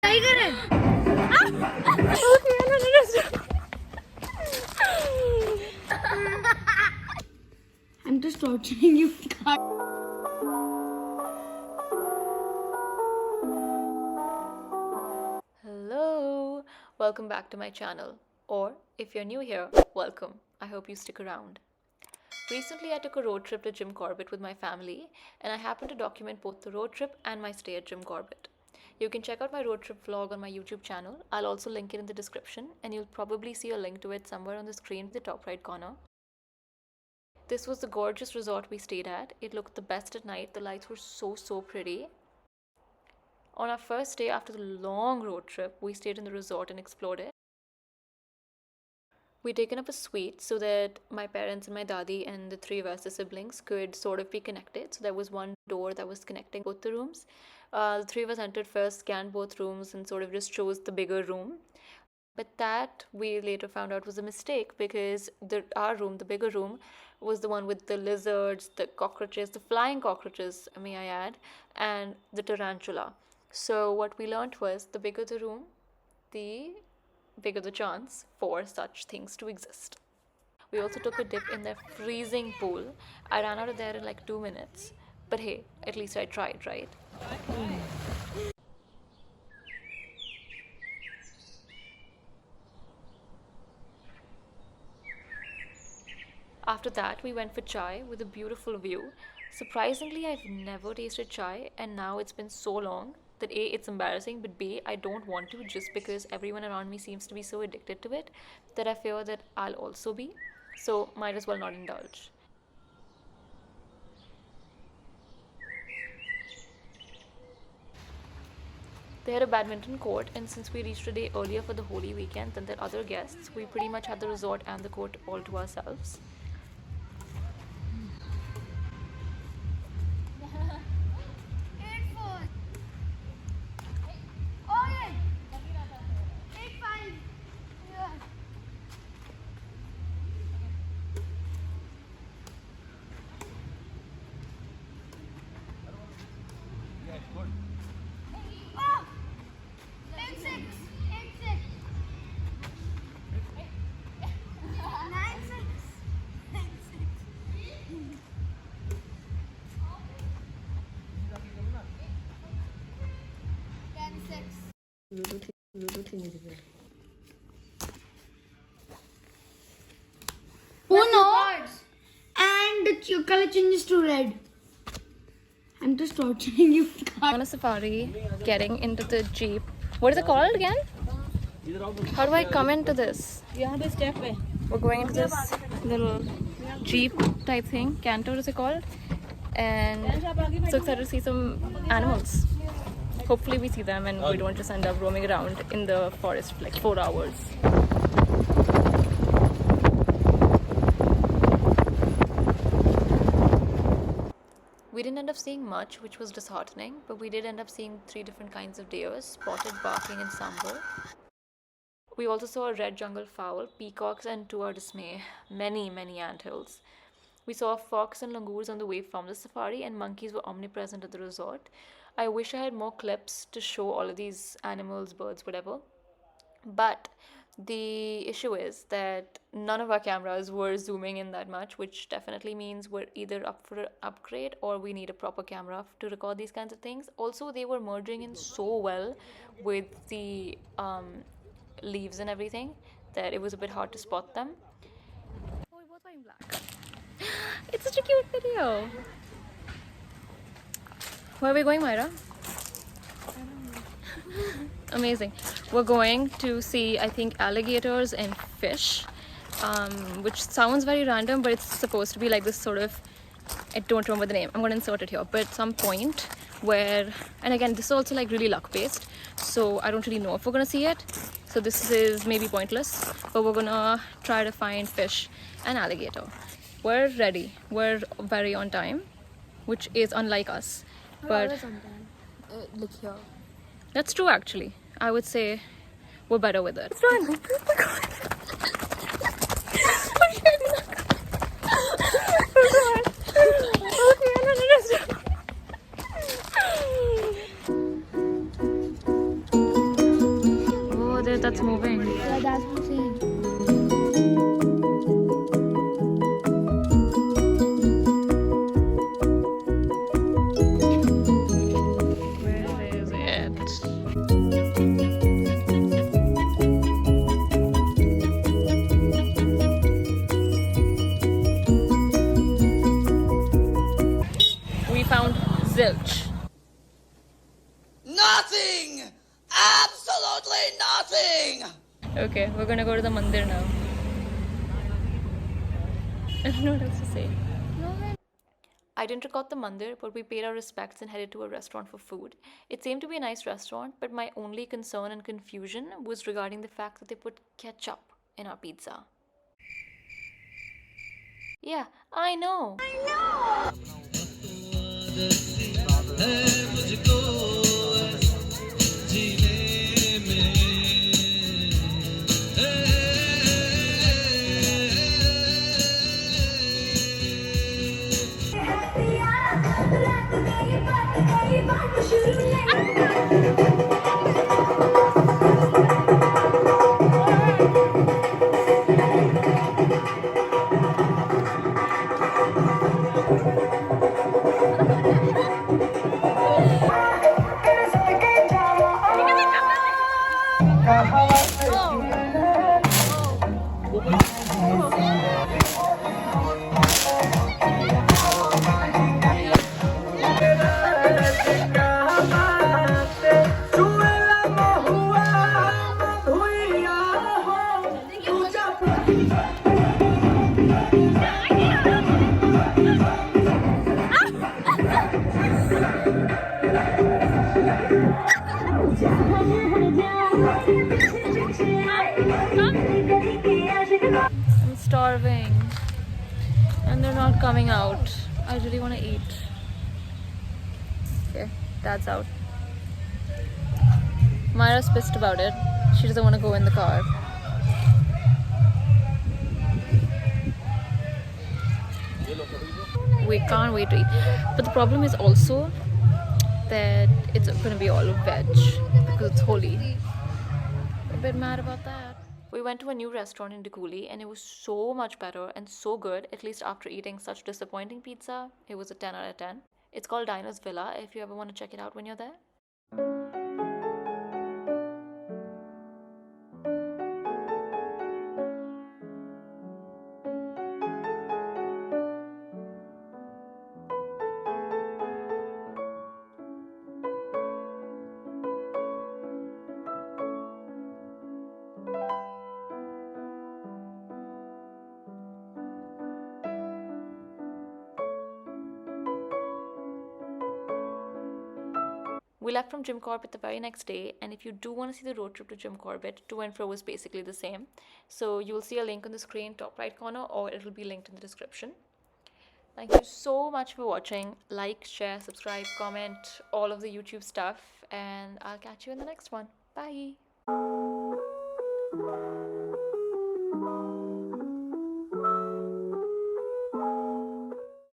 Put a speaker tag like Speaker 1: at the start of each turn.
Speaker 1: I'm just torturing you.
Speaker 2: Hello, welcome back to my channel. Or if you're new here, welcome. I hope you stick around. Recently, I took a road trip to Jim Corbett with my family, and I happened to document both the road trip and my stay at Jim Corbett. You can check out my road trip vlog on my YouTube channel. I'll also link it in the description, and you'll probably see a link to it somewhere on the screen in the top right corner. This was the gorgeous resort we stayed at. It looked the best at night. The lights were so pretty. On our first day after the long road trip, we stayed in the resort and explored it. We'd taken up a suite so that my parents and my dadi and the three of us, the siblings, could sort of be connected. So there was one door that was connecting both the rooms. The three of us entered first, scanned both rooms, and sort of just chose the bigger room. But that we later found out was a mistake because our room, the bigger room, was the one with the lizards, the cockroaches, the flying cockroaches, may I add, and the tarantula. So what we learned was the bigger the room, the bigger the chance for such things to exist. We also took a dip in their freezing pool. I ran out of there in like 2 minutes. But hey, at least I tried, right? After that, we went for chai with a beautiful view. Surprisingly, I've never tasted chai, and now it's been so long that A, it's embarrassing, but B, I don't want to just because everyone around me seems to be so addicted to it that I fear that I'll also be. So, might as well not indulge. They had a badminton court, and since we reached a day earlier for the Holi weekend than their other guests, we pretty much had the resort and the court all to ourselves.
Speaker 1: Oh no! And the color changes to red. I'm just torturing you.
Speaker 2: On a safari, getting into the jeep. What is it called again? How do I come into this? We're going into this little jeep type thing. Canter is it called? And so excited to see some animals. Hopefully we see them and we don't just end up roaming around in the forest for like 4 hours. We didn't end up seeing much, which was disheartening, but we did end up seeing 3 different kinds of deer, spotted, barking, and sambar. We also saw a red jungle fowl, peacocks, and to our dismay, many anthills. We saw a fox and langurs on the way from the safari, and monkeys were omnipresent at the resort. I wish I had more clips to show all of these animals, birds, whatever. But the issue is that none of our cameras were zooming in that much, which definitely means we're either up for an upgrade or we need a proper camera to record these kinds of things. Also, they were merging in so well with the leaves and everything that it was a bit hard to spot them. Oh, we're both wearing black. It's such a cute video. Where are we going, Myra? Amazing. We're going to see, I think, alligators and fish, which sounds very random, but it's supposed to be like this sort of, I don't remember the name, I'm going to insert it here, but some point where, and again, this is also like really luck based, so I don't really know if we're going to see it, so this is maybe pointless, but we're going to try to find fish and alligator. We're ready, we're very on time, which is unlike us, but
Speaker 1: Look here.
Speaker 2: that's true actually. I would say we're better with it. Run! Oh my god! that's moving.
Speaker 1: Yeah, that's what I'm saying.
Speaker 2: Where is it? We found zilch.
Speaker 3: Nothing! Absolutely nothing!
Speaker 2: Okay, we're gonna go to the mandir now. I don't know what else to say. I didn't record the mandir, but we paid our respects and headed to a restaurant for food. It seemed to be a nice restaurant, but my only concern and confusion was regarding the fact that they put ketchup in our pizza. Yeah, I know. I'm starving and they're not coming out. I really want to eat. Okay, Dad's out. Myra's pissed about it. She doesn't want to go in the car. We can't wait to eat. But the problem is also that it's going to be all veg because it's Holi. A bit mad about that. We went to a new restaurant in Dikuli and it was so much better and so good, at least after eating such disappointing pizza. It was a 10 out of 10. It's called Diners Villa if you ever want to check it out when you're there. We left from Jim Corbett the very next day, and if you do want to see the road trip to Jim Corbett, to and fro was basically the same. So you'll see a link on the screen, top right corner, or it'll be linked in the description. Thank you so much for watching. Like, share, subscribe, comment, all of the YouTube stuff, and I'll catch you in the next one. Bye!